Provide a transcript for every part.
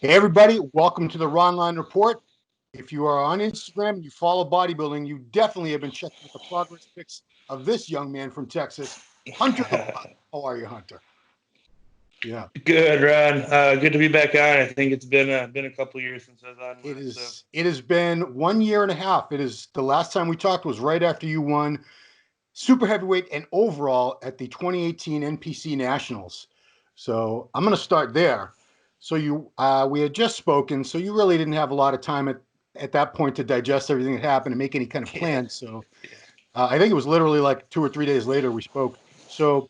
Hey, everybody, welcome to the Ronline Report. If you are on Instagram and you follow bodybuilding, you definitely have been checking out the progress pics of this young man from Texas, Hunter Labrada. How are you, Hunter? Yeah, Good, Ron. Good to be back on. I think it's been a couple years since I was on it last. So is. It has been 1 year and a half. It is the last time we talked was right after you won super heavyweight and overall at the 2018 NPC Nationals. So I'm going to start there. So we had just spoken, so you really didn't have a lot of time at that point to digest everything that happened and make any kind of yeah, plans. So yeah. I think it was literally like 2 or 3 days later we spoke. So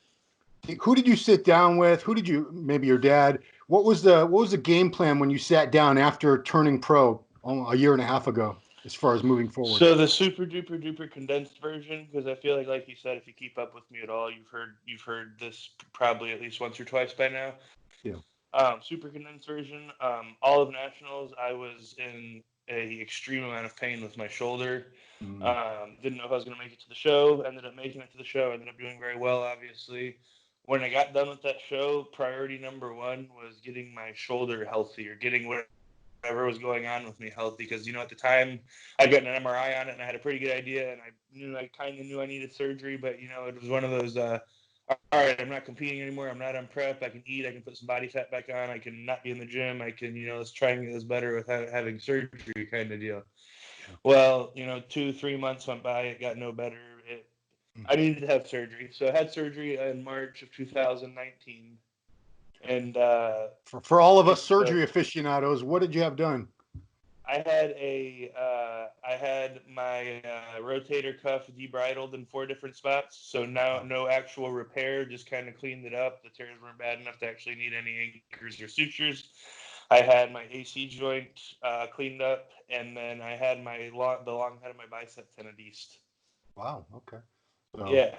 who did you sit down with? Who did you? Maybe your dad. What was the game plan when you sat down after turning pro a year and a half ago, as far as moving forward? So the super duper duper condensed version, because I feel like you said, if you keep up with me at all, you've heard this probably at least once or twice by now. Yeah. Super condensed version. All of nationals, I was in a extreme amount of pain with my shoulder. Mm. Didn't know if I was going to make it to the show. Ended up making it to the show. Ended up doing very well, obviously. When I got done with that show, priority number one was getting my shoulder healthy, or getting whatever was going on with me healthy. Because at the time I'd gotten an MRI on it and I had a pretty good idea, and I kind of knew I needed surgery, but it was one of those. All right, I'm not competing anymore. I'm not on prep. I can eat. I can put some body fat back on. I can not be in the gym. I can, let's try and get this better without having surgery, kind of deal. Yeah. Well, 2, 3 months went by. It got no better. Mm. I needed to have surgery. So I had surgery in March of 2019. And For all of us so surgery aficionados, what did you have done? I had my rotator cuff debridled in 4 different spots. So now Wow. no actual repair, just kind of cleaned it up. The tears weren't bad enough to actually need any anchors or sutures. I had my AC joint cleaned up, and then I had the long head of my bicep tendon deced. Wow. Okay. So Yeah,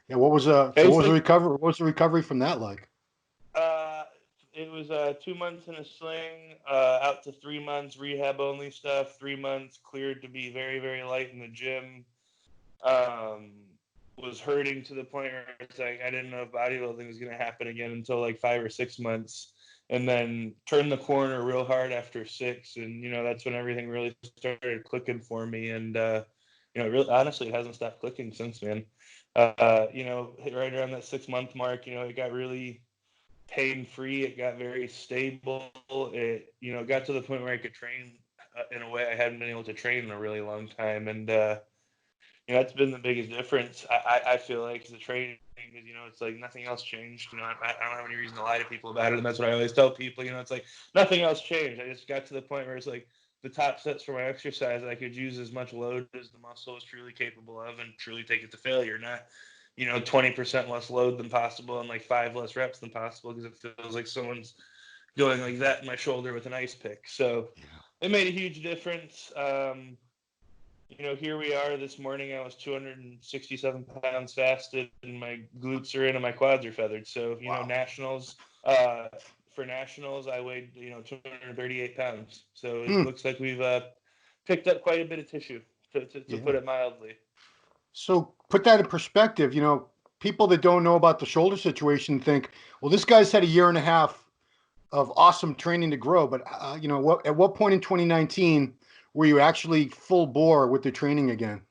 yeah, what was the basically, recovery? What was the recovery from that like? uh, it was 2 months in a sling, out to 3 months rehab only stuff. 3 months cleared to be very very light in the gym. Um, was hurting to the point where it's like I didn't know if bodybuilding was going to happen again until like 5 or 6 months, and then turned the corner real hard after 6, and that's when everything really started clicking for me, and really honestly, it hasn't stopped clicking since, man. Hit right around that 6 month mark, it got really pain free. It got very stable. It got to the point where I could train in a way I hadn't been able to train in a really long time, and that's been the biggest difference. I feel like the training, because it's like nothing else changed. I don't have any reason to lie to people about it, and that's what I always tell people. It's like nothing else changed. I just got to the point where it's like the top sets for my exercise, I could use as much load as the muscle is truly capable of, and truly take it to failure. Not 20% less load than possible and like 5 less reps than possible, because it feels like someone's going like that in my shoulder with an ice pick. So Yeah. it made a huge difference. Here we are this morning. I was 267 pounds fasted, and my glutes are in and my quads are feathered. So, Wow. uh, for nationals, I weighed, 238 pounds. So it Hmm. looks like we've picked up quite a bit of tissue, to Yeah. put it mildly. So put that in perspective. People that don't know about the shoulder situation think, well, this guy's had a year and a half of awesome training to grow. But at what point in 2019 were you actually full bore with the training again?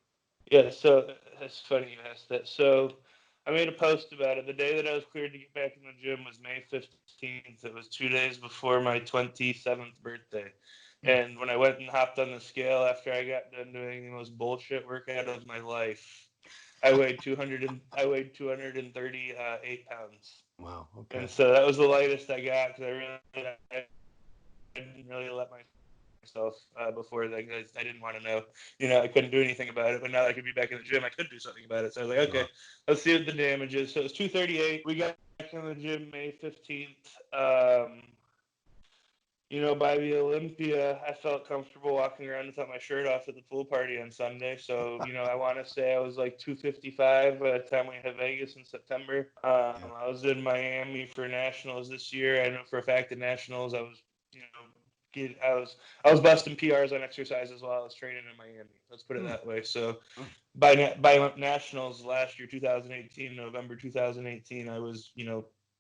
Yeah, so that's funny you asked that. So I made a post about it. The day that I was cleared to get back in the gym was May 15th. It was 2 days before my 27th birthday. And when I went and hopped on the scale after I got done doing the most bullshit workout of my life, I weighed 238 pounds. Wow. Okay. And so that was the lightest I got, because I didn't really let myself before that, because I didn't want to know. I couldn't do anything about it, but now that I could be back in the gym, I could do something about it. So I was like, okay, Sure. let's see what the damage is. So it was 238. We got back in the gym May 15th. By the Olympia, I felt comfortable walking around without my shirt off at the pool party on Sunday. So, I want to say I was like 255 by the time we hit Vegas in September. Yeah. I was in Miami for nationals this year. I know for a fact at nationals, I was, I was busting PRs on exercises while I was training in Miami. Let's put it Hmm. that way. So Oh, by nationals last year, 2018, November 2018, I was,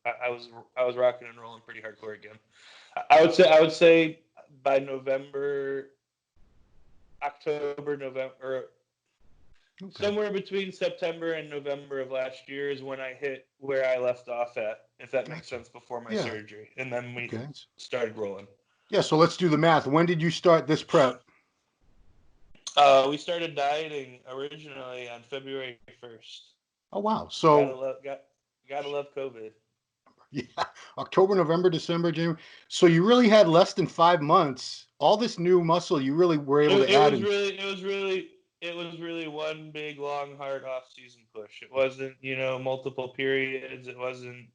I was rocking and rolling pretty hardcore again. I would say by October, November, or Okay. somewhere between September and November of last year is when I hit where I left off at, if that makes Gotcha. sense, before my Yeah. surgery, and then we Okay. started rolling. Yeah. So let's do the math. When did you start this prep? We started dieting originally on February 1st. Oh, wow. Gotta So love got gotta love COVID. yeah, October, November, December, January. So you really had less than 5 months. All this new muscle you really were able to It add was in. really one big long hard off season push. It wasn't multiple periods. It wasn't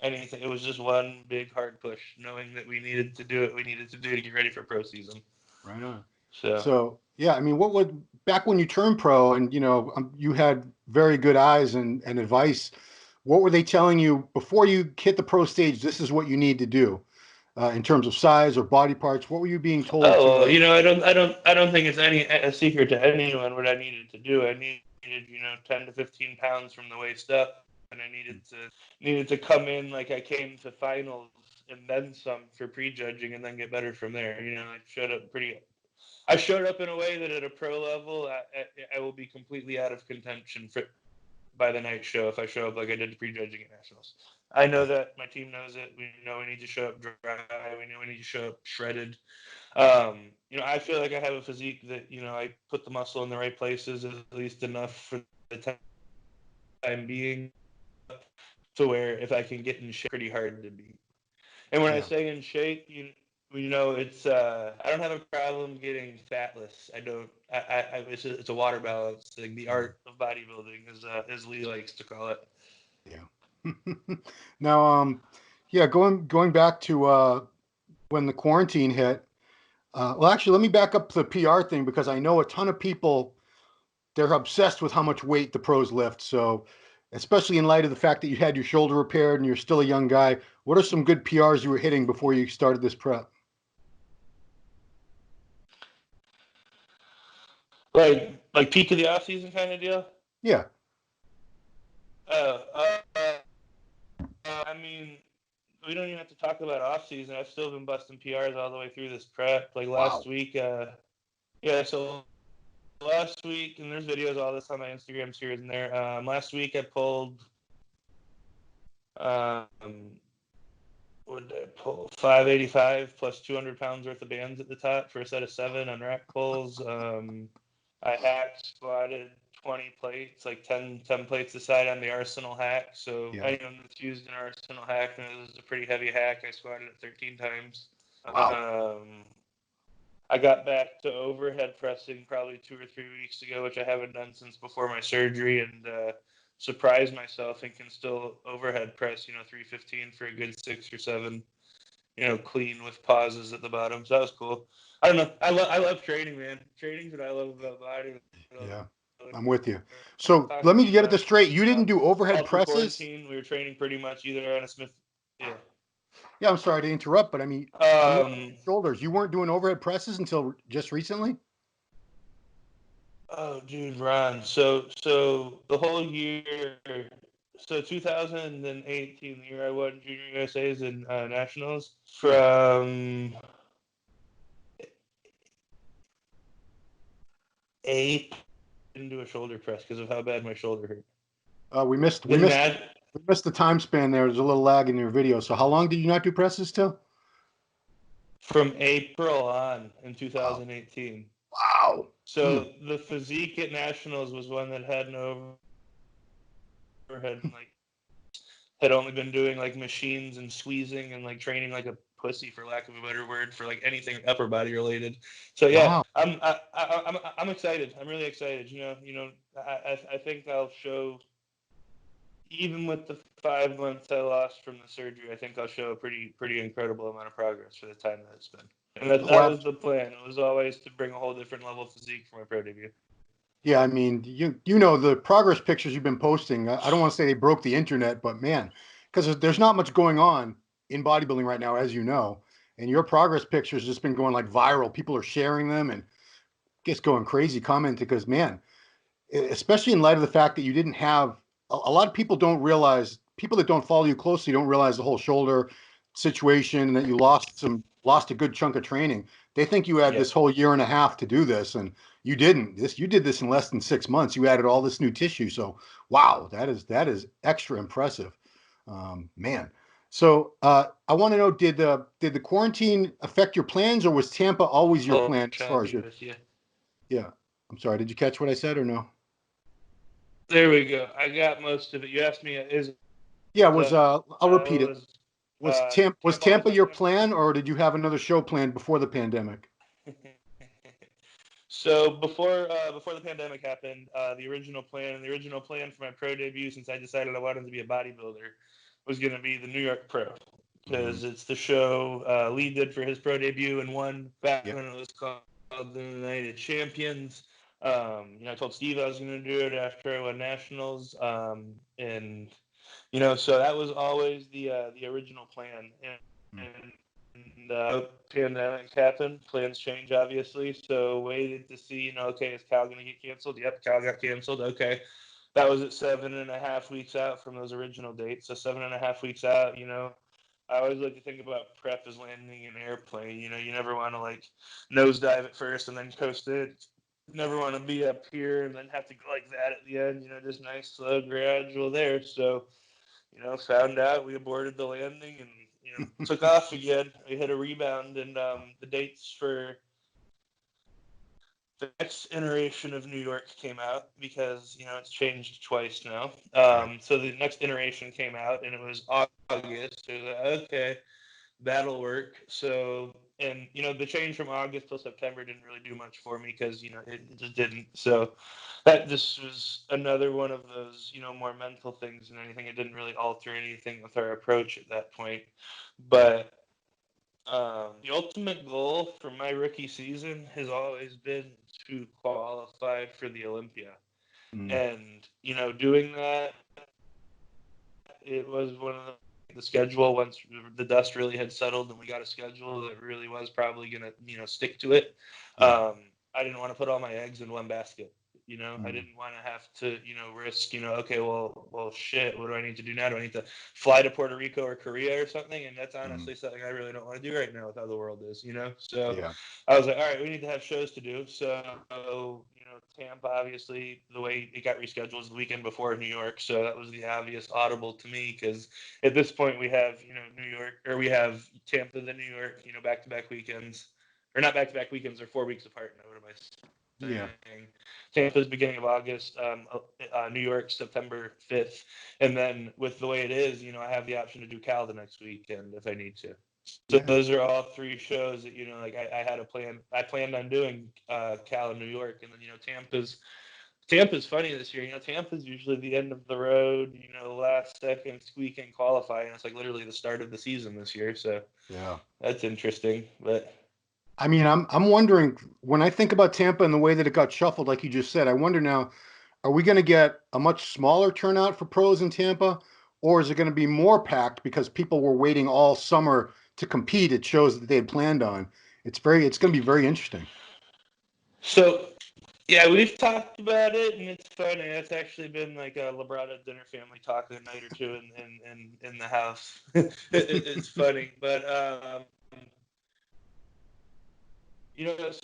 anything. It was just one big hard push, knowing that we needed to do it. We needed to do to get ready for pro season. Right on. So. So yeah, I mean, what would back when you turned pro and you had very good eyes and advice. What were they telling you before you hit the pro stage? This is what you need to do in terms of size or body parts. What were you being told Oh, to? well, I don't think it's a secret to anyone what I needed to do. I needed 10 to 15 pounds from the waist up, and I needed to come in like I came to finals and then some for prejudging, and then get better from there. I showed up in a way that at a pro level, I will be completely out of contention by the night show if I show up like I did prejudging at nationals. I know that my team knows it. We know we need to show up dry. We know we need to show up shredded. I feel like I have a physique that I put the muscle in the right places at least enough for the time being, to where if I can get in shape, pretty hard to beat. And when I Yeah, say in shape, it's I don't have a problem getting fatless. I don't. It's a water balance thing. The yeah, art of bodybuilding, as Lee likes to call it. yeah. Now, yeah, going back to when the quarantine hit. Well, actually, let me back up to the PR thing because I know a ton of people they're obsessed with how much weight the pros lift. So, especially in light of the fact that you had your shoulder repaired and you're still a young guy, what are some good PRs you were hitting before you started this prep? Like peak of the off season kind of deal. Yeah, Uh, I mean, we don't even have to talk about off season. I've still been busting PRs all the way through this prep. Like last wow, week, yeah. So last week, and there's videos all this on my Instagram series in there. Last week I pulled, um, what did I pull? 585 plus 200 pounds worth of bands at the top for a set of 7 on rack pulls. I hack squatted 20 plates, like 10 plates aside on the Arsenal hack. So yeah, anyone that's used an Arsenal hack knows it's a pretty heavy hack. I squatted it 13 times. wow, I got back to overhead pressing probably 2 or 3 weeks ago, which I haven't done since before my surgery, and surprised myself and can still overhead press, 315 for a good 6 or 7, clean with pauses at the bottom. So that was cool. I don't know. I love training, man. Training's what I love about body. yeah, I'm with you. So let Talking me to you get it this straight. You didn't do overhead all through presses? quarantine, we were training pretty much either on a Smith. Yeah. Yeah, I'm sorry to interrupt, but I mean, I'm looking at Um. your shoulders. You weren't doing overhead presses until just recently? Oh, dude, Ron. So the whole year. So 2018, the year I won Junior USA's and Nationals, Yeah. from eight into a shoulder press because of how bad my shoulder hurt. We missed we Then missed that we missed the time span there. There's a little lag in your video. So how long did you not do presses till? from April on in Wow. 2018. Wow. Hmm. So the physique at Nationals was one that had no overhead, and like had only been doing like machines and squeezing and like training like a pussy, for lack of a better word, for like anything upper body related. So yeah, Wow. I'm excited. I'm really excited. I think I'll show, even with the 5 months I lost from the surgery, I think I'll show a pretty incredible amount of progress for the time that it's been. And that, Oh, that was the plan. It was always to bring a whole different level of physique for my pro debut. yeah, I mean, you know the progress pictures you've been posting. I don't want to say they broke the internet, but man, because there's not much going on in bodybuilding right now, as you know, and your progress pictures just been going like viral. People are sharing them and just going crazy commenting because man, especially in light of the fact that you didn't have a lot of people don't realize people that don't follow you closely don't realize the whole shoulder, situation and that you lost a good chunk of training, they think you had this Yep. whole year and a half to do this, and you didn't. You did this in less than 6 months. You added all this new tissue. So wow, that is extra impressive, man. So I want to know, did the quarantine affect your plans, or was Tampa always your Oh, plan as far as choppy your? with you. Yeah, I'm sorry. Did you catch what I said or no? There we go. I got most of it. You asked me, is Yeah, I'll repeat it. was Was Tampa always Tampa my your plan? plan, or did you have another show planned before the pandemic? So before the pandemic happened, the original plan for my pro debut, since I decided I wanted to be a bodybuilder, was going to be the New York Pro, Mm, because it's the show Lee did for his pro debut and won back yeah, when it was called the United Champions. I told Steve I was going to do it after I won nationals, and so that was always the original plan. mm, And pandemic happened. Plans change, obviously. So waited to see, okay, is Cal going to get canceled? Yep, Cal got canceled. Okay, that was at 7.5 weeks out from those original dates. So 7.5 weeks out, I always like to think about prep as landing an airplane. You never want to like nosedive at first and then coast it. Never want to be up here and then have to go like that at the end. Just nice, slow, gradual there. So found out we aborted the landing and took off again. We hit a rebound, and the dates for the next iteration of New York came out because it's changed twice now. right. So the next iteration came out, and it was August. So okay, that'll work. So, and the change from August till September didn't really do much for me because it just didn't. So that just was another one of those more mental things than anything. It didn't really alter anything with our approach at that point. But the ultimate goal for my rookie season has always been to qualify for the Olympia. Mm, And doing that, it was one of the schedule, once the dust really had settled and we got a schedule that really was probably going to stick to it. yeah. I didn't want to put all my eggs in one basket. I Mm, didn't want to have to risk, okay, well shit, what do I need to do now? Do I need to fly to Puerto Rico or Korea or something? And that's mm, honestly something I really don't want to do right now with how the world is. So yeah. I was like, all right, we need to have shows to do. So, Tampa, obviously, the way it got rescheduled was the weekend before New York. So that was the obvious audible to me because at this point we have, New York, or we have Tampa, then New York, back to back weekends. Or not back to back weekends, they're 4 weeks apart now. What am I Yeah. saying? Tampa's beginning of August, New York September 5th. And then with the way it is, I have the option to do Cal the next weekend if I need to. So Yeah. those are all three shows that like I had a plan. I planned on doing Cal and New York, and then Tampa's funny this year. Tampa's usually the end of the road. Last second weekend qualifying. It's like literally the start of the season this year. So Yeah. that's interesting. But I mean, I'm wondering, when I think about Tampa and the way that it got shuffled, like you just said, I wonder now, are we going to get a much smaller turnout for pros in Tampa, or is it going to be more packed because people were waiting all summer to compete at shows that they had planned on? It's going to be very interesting. so yeah, we've talked about it, and it's funny. It's actually been like a Labrada dinner family talk a night or two in the house. It's funny, but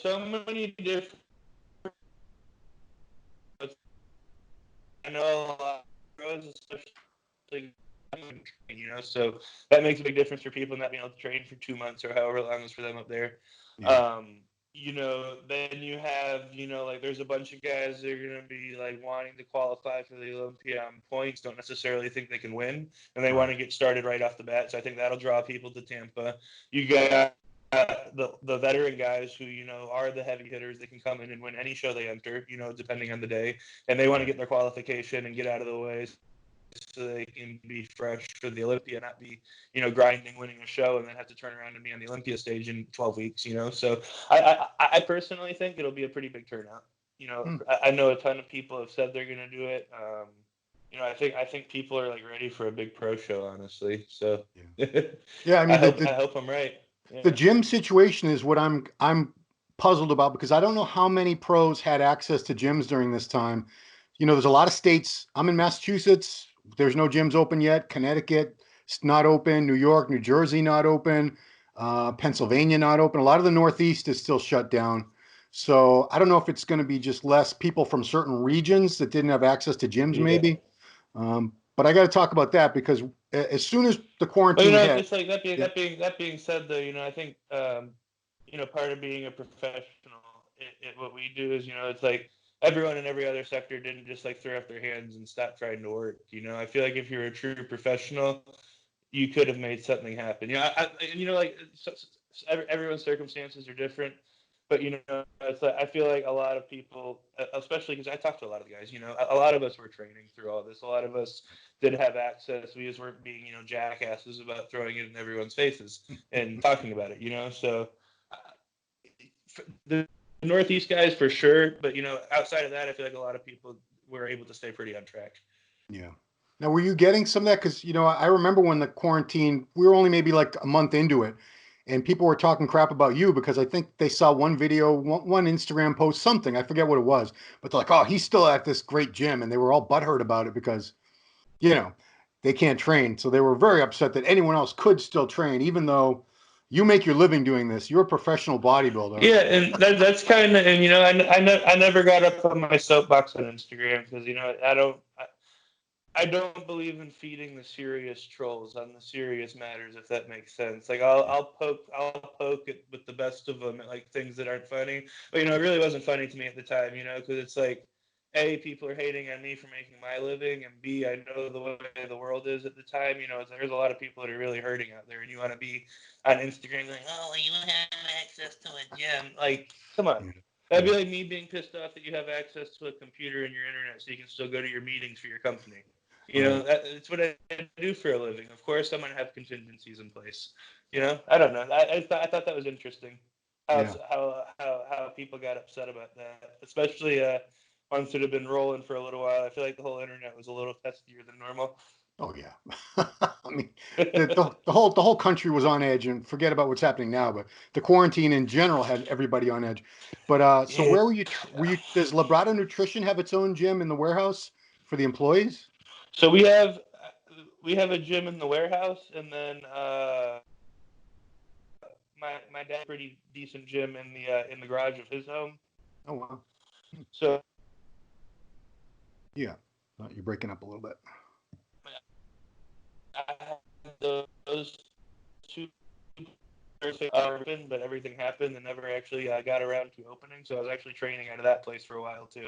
so many different. I know a lot of pros, especially so that makes a big difference for people not being able to train for 2 months or however long it was for them up there. Yeah. Um, then you have, like there's a bunch of guys that are going to be like wanting to qualify for the Olympia on points, don't necessarily think they can win, and they want Right. to get started right off the bat. So I think that'll draw people to Tampa. You got the veteran guys who are the heavy hitters. They can come in and win any show they enter, depending on the day, and they want to Right. get their qualification and get out of the way so they can be fresh for the Olympia, not be, grinding, winning a show, and then have to turn around and be on the Olympia stage in 12 weeks. So I personally think it'll be a pretty big turnout. Hmm. I know a ton of people have said they're going to do it. I think people are like ready for a big pro show, honestly. So Yeah. Yeah. I I mean, the, hope the I hope I'm right. the Yeah. gym situation is what I'm puzzled about, because I don't know how many pros had access to gyms during this time. There's a lot of states. I'm in Massachusetts. There's no gyms open yet. Connecticut, It's not open. New York, New Jersey not open. Pennsylvania not open. A lot of the Northeast is still shut down. So I don't know if it's going to be just less people from certain regions that didn't have access to gyms, Yeah. maybe. But I got to talk about that because as soon as the But quarantine hit, it's like yeah, that being said, though, I think part of being a professional, what we do is, it's like everyone in every other sector didn't just like throw up their hands and stop trying to work. I feel like if you're a true professional, you could have made something happen. Like everyone's circumstances are different, but it's like I feel like a lot of people, especially because I talked to a lot of the guys. A lot of us were training through all this. A lot of us did have access. We just weren't being, jackasses about throwing it in everyone's faces and talking about it. So the Northeast guys for sure, but outside of that, I feel like a lot of people were able to stay pretty on track. yeah. Now, were you getting some of that? Because, I remember when the quarantine, we were only maybe like a month into it, and people were talking crap about you because I think they saw one video, one Instagram post, something. I forget what it was, but they're like, oh, he's still at this great gym. And they were all butthurt about it because, you know, they can't train. So they were very upset that anyone else could still train, even though you make your living doing this. You're a professional bodybuilder. Yeah, and that's kind of, and I never got up on my soapbox on Instagram because I don't believe in feeding the serious trolls on the serious matters, if that makes sense. Like I'll poke it with the best of them at like things that aren't funny, but it really wasn't funny to me at the time, because it's like, A, people are hating on me for making my living, and B, I know the way the world is at the time. There's a lot of people that are really hurting out there, and you want to be on Instagram like, oh, well, you have access to a gym. Like, come on. Yeah. That'd Yeah. be like me being pissed off that you have access to a computer and your internet so you can still go to your meetings for your company. Right. It's what I do for a living. Of course, I'm going to have contingencies in place. I don't know. I thought that was interesting. How, Yeah. how people got upset about that, especially ones that have been rolling for a little while. I feel like the whole internet was a little testier than normal. Oh yeah. I mean, the whole country was on edge, and forget about what's happening now, but the quarantine in general had everybody on edge. But so Yeah. where were you? Were you? Does Labrada Nutrition have its own gym in the warehouse for the employees? So we have a gym in the warehouse, and then my dad's pretty decent gym in the garage of his home. Oh wow. So Yeah. You're breaking up a little bit. I had those two open, but everything happened and never actually got around to opening. So I was actually training out of that place for a while too.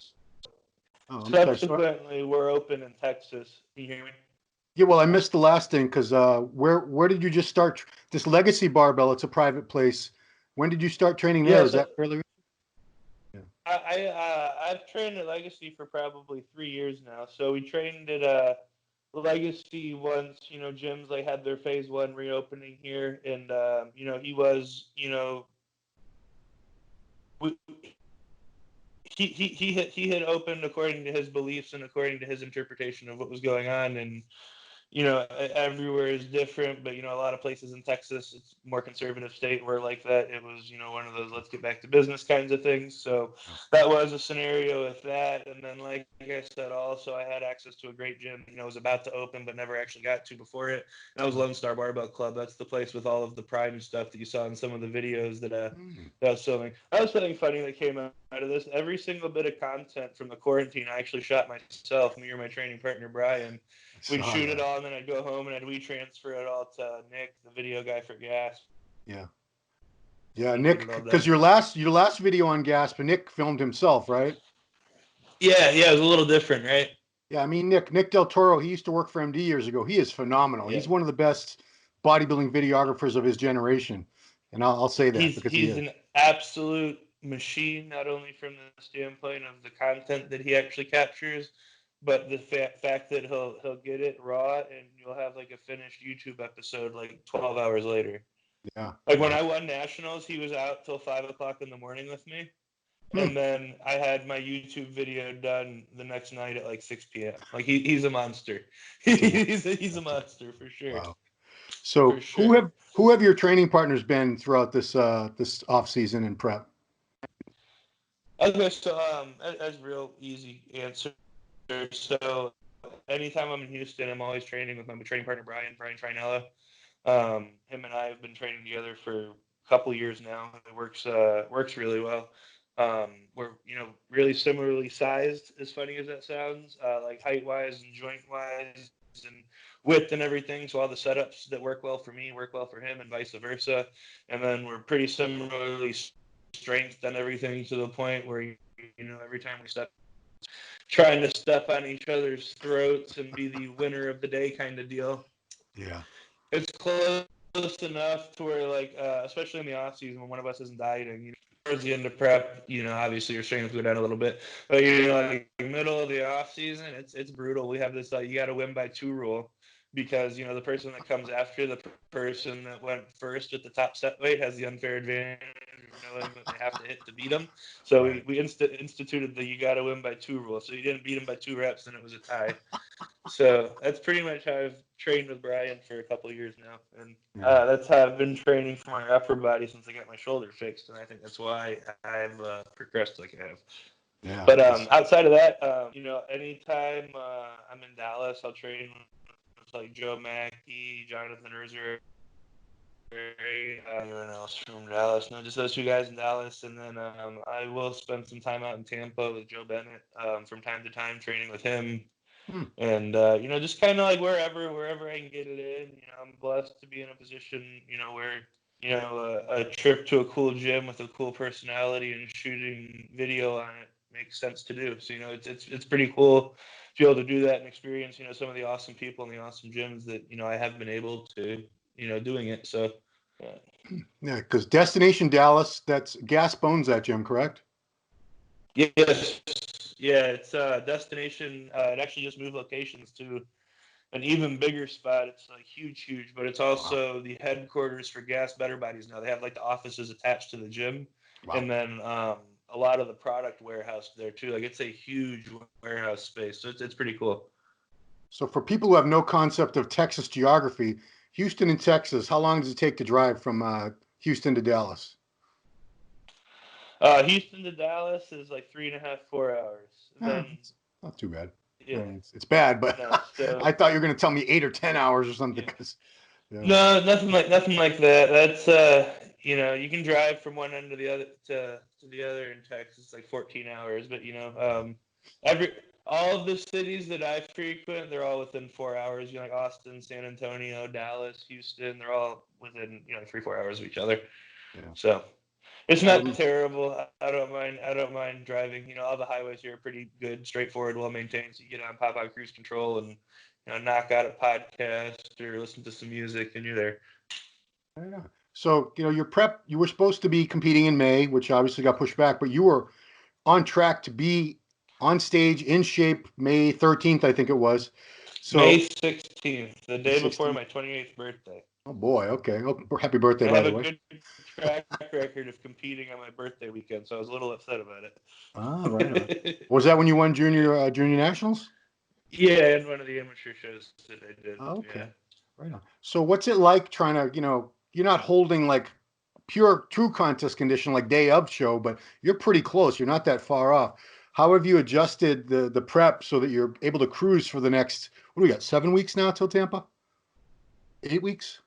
Oh, I'm sorry. So, Subsequently, we're open in Texas. Can you hear me? yeah. Well, I missed the last thing because where did you just start this Legacy Barbell? It's a private place. When did you start training there? Yeah, Is so that fairly? Yeah. I've trained at Legacy for probably 3 years now. So we trained at Legacy once. Gyms like had their phase one reopening here, and he was we, he had opened according to his beliefs and according to his interpretation of what was going on, and everywhere is different, but a lot of places in Texas, it's more conservative state where like that, it was one of those let's get back to business kinds of things. So that was a scenario with that, and then like I said, also I had access to a great gym. Was about to open but never actually got to before it. And that was Lone Star Barbell Club. That's the place with all of the prime stuff that you saw in some of the videos that I was filming. That was something funny that came out of this. Every single bit of content from the quarantine, I actually shot myself. Me or my training partner Brian. I We'd saw shoot it that. all, and then I'd go home and I'd transfer it all to Nick, the video guy for Gas. Yeah. Yeah, And get Nick, it all because done. your last video on Gasp, Nick filmed himself, right? Yeah, it was a little different, right? Yeah, I mean Nick Del Toro, he used to work for MD years ago. He is phenomenal. Yeah, He's one of the best bodybuilding videographers of his generation, and I'll say that he's because he he's is. an absolute machine, not only from the standpoint of the content that he actually captures, but the fact that he'll get it raw and you'll have like a finished YouTube episode like 12 hours later. Yeah, Like when yeah. I won nationals, he was out till 5 o'clock in the morning with me. Hmm. And then I had my YouTube video done the next night at like 6 p.m. Like he's a monster. That's a he's a that's a monster for sure. wow. For So who sure. have your training partners been throughout this off season and prep? Okay, so that's real easy answer. So anytime I'm in Houston, I'm always training with my training partner, Brian Trinella. Him and I have been training together for a couple years now. It works really well. We're really similarly sized, as funny as that sounds, like height wise and joint wise and width and everything. So all the setups that work well for me work well for him, and vice versa. And then we're pretty similarly strength and everything, to the point where every time we step, trying to step on each other's throats and be the winner of the day kind of deal. Yeah. It's close enough to where, like, especially in the off season when one of us isn't dieting, towards the end of prep, obviously your strength go down a little bit, but like middle of the off season, it's brutal. We have this you got to win by 2 rule, because the person that comes after the person that went first at the top set weight has the unfair advantage of knowing what they have to hit to beat them. So Right. we instituted the you got to win by 2 rule. So you didn't beat him by 2 reps, and it was a tie. So that's pretty much how I've trained with Brian for a couple of years now, and Yeah. that's how I've been training for my upper body since I got my shoulder fixed, and I think that's why I've progressed like I have. Yeah. But outside of that, anytime I'm in Dallas, I'll train with like Joe Mackey, Jonathan Erzer, anyone else from Dallas. No, just those 2 guys in Dallas, and then I will spend some time out in Tampa with Joe Bennett from time to time, training with him. Hmm. And just kind of like wherever I can get it in. I'm blessed to be in a position, where a trip to a cool gym with a cool personality and shooting video on it makes sense to do. So it's pretty cool to be able to do that and experience some of the awesome people and the awesome gyms that I have been able to doing it. So yeah. Yeah, because Destination Dallas, that's Gas Bones, that gym, correct? Yes. Yeah, it's destination. It actually just moved locations to an even bigger spot. It's like huge, but it's Wow. also the headquarters for Gas Better Bodies now. They have like the offices attached to the gym, Wow. and then a lot of the product warehouse there too. Like it's a huge warehouse space, so it's pretty cool. So for people who have no concept of Texas geography, Houston and Texas, how long does it take to drive from Houston to Dallas? Houston to Dallas is like 3.5, 4 hours. And then It's not too bad. I yeah, mean, it's bad, but no, so I thought you were going to tell me 8 or 10 hours or something. yeah. 'Cause, yeah. No, nothing like that. That's you can drive from one end to the other to the other in Texas. It's like 14 hours, but every all of the cities that I frequent, they're all within 4 hours. Like Austin, San Antonio, Dallas, Houston, they're all within 3, 4 hours of each other. Yeah. So it's not Um, terrible. I don't mind. I don't mind driving. All the highways here are pretty good, straightforward, well maintained. So you get on pop out cruise control and knock out a podcast or listen to some music, and you're there. yeah. So, your prep, you were supposed to be competing in May, which obviously got pushed back, but you were on track to be on stage in shape May 13th, I think it was. May So, 16th, the May day before 16th. my 28th birthday. Oh boy. Okay. Oh, happy birthday, I by have the a way. good track record of competing on my birthday weekend, so I was a little upset about Ah, right on. it. Was that when you won Yeah. junior nationals? Yeah, and one of the amateur shows that I did. Oh, Yeah. okay. Right on. So what's it like trying to, you're not holding like pure true contest condition like day of show, but you're pretty close. You're not that far off. How have you adjusted the prep so that you're able to cruise for the next, what do we got, 7 weeks now till Tampa? 8 weeks?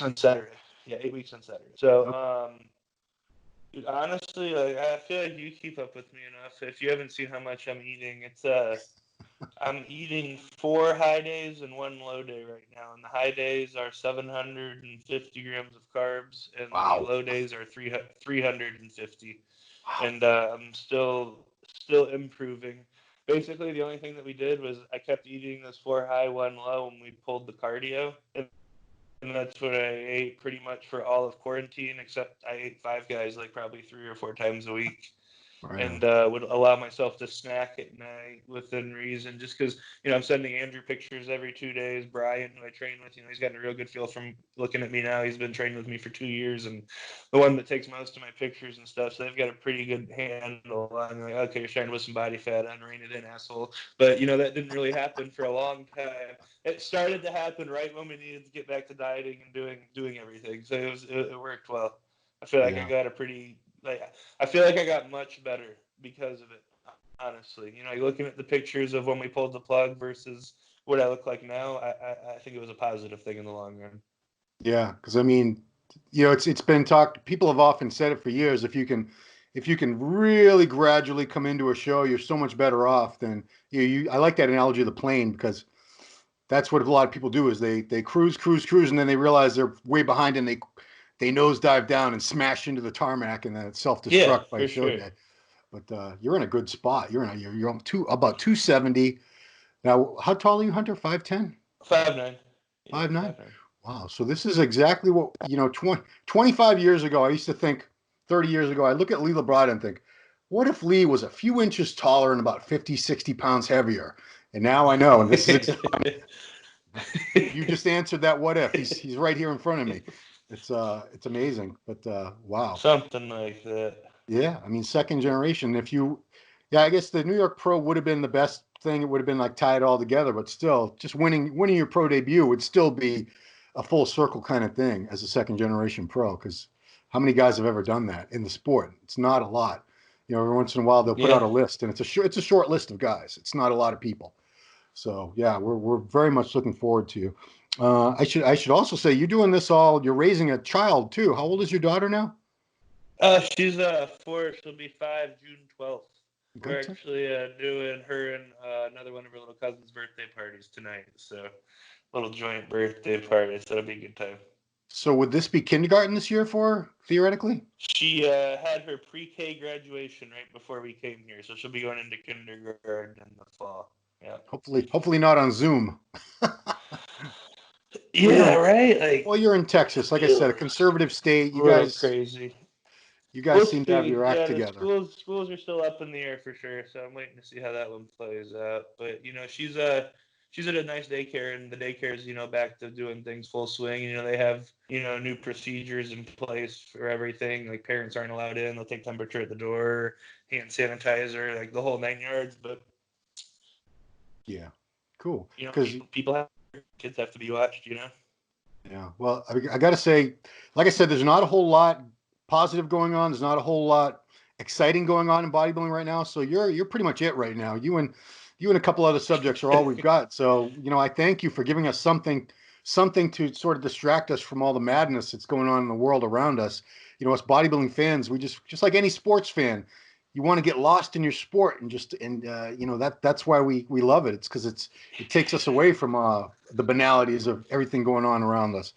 On Saturday. Yeah, 8 weeks on Saturday. So, Okay. dude, honestly, like, I feel like you keep up with me enough. If you haven't seen how much I'm eating, I'm eating 4 high days and 1 low day right now, and the high days are 750 grams of carbs, and the Wow. low days are 350. Wow. And I'm still improving. Basically, the only thing that we did was I kept eating this 4 high, 1 low, and we pulled the cardio, and that's what I ate pretty much for all of quarantine, except I ate Five Guys like probably 3 or 4 times a week, Right and on. would allow myself to snack at night within reason, just because I'm sending Andrew pictures every 2 days. Brian, who I train with, he's gotten a real good feel from looking at me now. He's been training with me for 2 years, and the one that takes most of my pictures and stuff. So they've got a pretty good handle on like, okay, you're starting with some body fat on, rein it in, asshole. But that didn't really happen for a long time. It started to happen right when we needed to get back to dieting and doing everything. So it worked well. I feel like I Yeah. got a pretty like I feel like I got much better because of it. honestly. Looking at the pictures of when we pulled the plug versus what I look like now, I think it was a positive thing in the long run. Yeah, because I mean, it's been talked. People have often said it for years. If you can really gradually come into a show, you're so much better off than you. I like that analogy of the plane because that's what a lot of people do is they cruise, cruise, cruise, and then they realize they're way behind and they nosedive down and smash into the tarmac and then it's self Yeah, destruct by for show sure. day. But you're in a good spot. You're about 270 now. How tall are you, Hunter? 5'10"? 5'9". Yeah, 5'9"? 5'9". Wow. So this is exactly what 25 years ago. I used to think 30 years ago. I look at Lee Labrada and think, what if Lee was a few inches taller and about 50, 60 pounds heavier? And now I know. And this is you just answered that. What if he's right here in front of me? It's amazing. But wow. Something like that. Yeah, I mean, second generation. Yeah, I guess the New York Pro would have been the best thing. It would have been like tied all together, but still, just winning your pro debut would still be a full circle kind of thing as a second generation pro. Because how many guys have ever done that in the sport? It's not a lot. Every once in a while they'll put Yeah. out a list, and it's a short list of guys. It's not a lot of people. So yeah, we're very much looking forward to you. I should also say you're doing this all. You're raising a child too. How old is your daughter now? She's 4. She'll be 5 June 12th. We're Good. actually doing her and another one of her little cousins' birthday parties tonight. So little joint birthday party. So it'll be a good time. So would this be kindergarten this year for her, theoretically? She had her pre-K graduation right before we came here, so she'll be going into kindergarten in the fall. Yeah. Hopefully not on Zoom. Well, Yeah, right. Like, you're in Texas, like I said, a conservative state. a little crazy. You We'll guys seem to have see. your act Yeah, the together. schools are still up in the air for sure. So I'm waiting to see how that one plays out. But she's at a nice daycare, and the daycare's back to doing things full swing. They have new procedures in place for everything. Like parents aren't allowed in. They'll take temperature at the door, hand sanitizer, like the whole 9 yards. But Yeah, cool. Because people have kids have to be watched. yeah, well, I got to say, like I said, there's not a whole lot positive going on. There's not a whole lot exciting going on in bodybuilding right now. So you're pretty much it right now. You and a couple other subjects are all we've got. So I thank you for giving us something to sort of distract us from all the madness that's going on in the world around us. Us bodybuilding fans, we just like any sports fan, you want to get lost in your sport and that's why we love it. It's because it takes us away from the banalities of everything going on around us.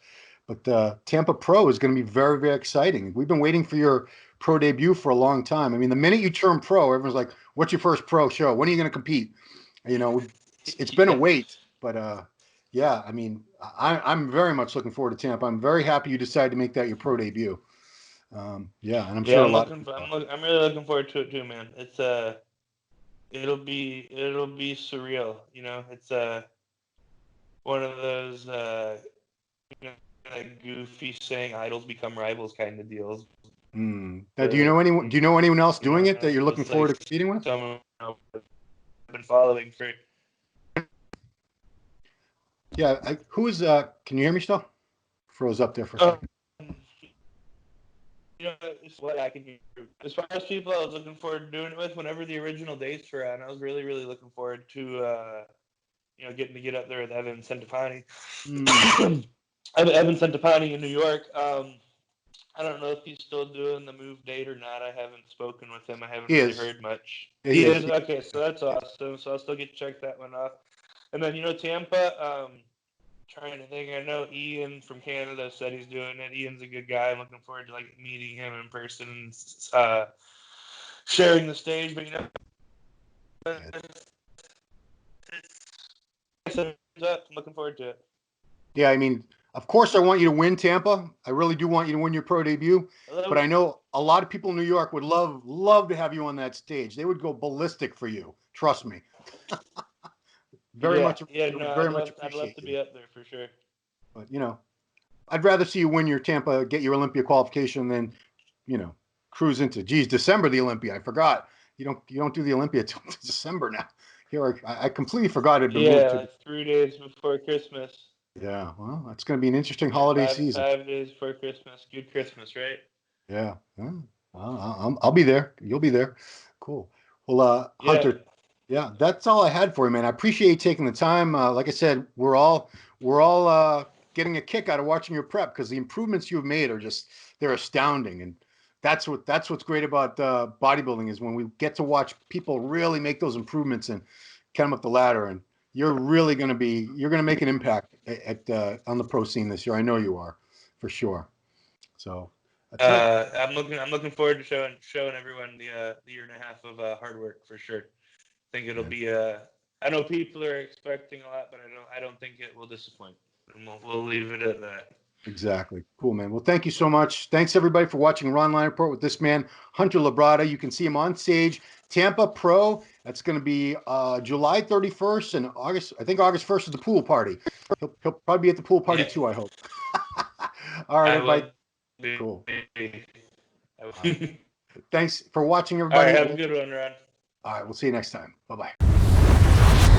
But Tampa Pro is going to be very, very exciting. We've been waiting for your pro debut for a long time. I mean, the minute you turn pro, everyone's like, "What's your first pro show? When are you going to compete?" It's been a Yeah. wait, but yeah, I mean, I'm very much looking forward to Tampa. I'm very happy you decided to make that your pro debut. Yeah, and I'm Yeah, sure a lot of people are. I'm really looking forward to it too, man. It'll be surreal. It's one of those you know, like goofy saying idols become rivals kind of deals. Now, do you But know anyone? Do you know anyone else doing it that you're looking it's like forward to competing with? someone I've been following for. Yeah, who is? Can you hear me still? Froze up there for a Um, second. it's what I can hear. As far as people I was looking forward to doing it with, whenever the original dates were on, I was really, really looking forward to getting to get up there with Evan Centopani. Mm, Evan Centopani in New York. I don't know if he's still doing the move date or not. I haven't spoken with him. I haven't he really is. heard much. Yeah, he He is. is okay, so that's awesome. So I'll still get to check that one off. And then Tampa. Trying to think. I know Ian from Canada said he's doing it. Ian's a good guy. I'm looking forward to meeting him in person and sharing the stage. But I'm looking forward to it. Yeah, I mean, of course, I want you to win Tampa. I really do want you to win your pro debut. But Hello. I know a lot of people in New York would love to have you on that stage. They would go ballistic for you. Trust me. Very Yeah, much, yeah. they would No, very I'd much love, I'd love appreciate to you. be up there for sure. But I'd rather see you win your Tampa, get your Olympia qualification than cruise into. Geez, December the Olympia. I forgot. You don't do the Olympia till December now. Here, I completely forgot it had been moved Yeah, to. like 3 days before Christmas. Yeah, well, that's going to be an interesting Yeah, holiday five season. 5 days before Christmas. Good Christmas, right? Yeah, yeah. I'll be there. You'll be there. Cool. Well, Yeah. Hunter, yeah, that's all I had for you, man. I appreciate you taking the time. Like I said, we're all getting a kick out of watching your prep because the improvements you've made are just they're astounding, and that's what's great about bodybuilding is when we get to watch people really make those improvements and come up the ladder, and you're gonna make an impact on the pro scene this year. I know you are, for sure. So that's it. I'm looking forward to showing everyone the year and a half of hard work for sure. I think it'll Man. be I know people are expecting a lot, but I don't think it will disappoint. And we'll leave it at that. Exactly. Cool, man. Well, thank you so much. Thanks everybody for watching Ronline Report with this man, Hunter Labrada. You can see him on stage, Tampa Pro. That's going to be July 31st and August. I think August 1st is the pool party. He'll probably be at the pool party Yeah, too, I hope. All right, I everybody. will be. Cool. All right. All Thanks for watching, right, everybody. have a good one, Ron. All right, we'll see you next time. Bye bye.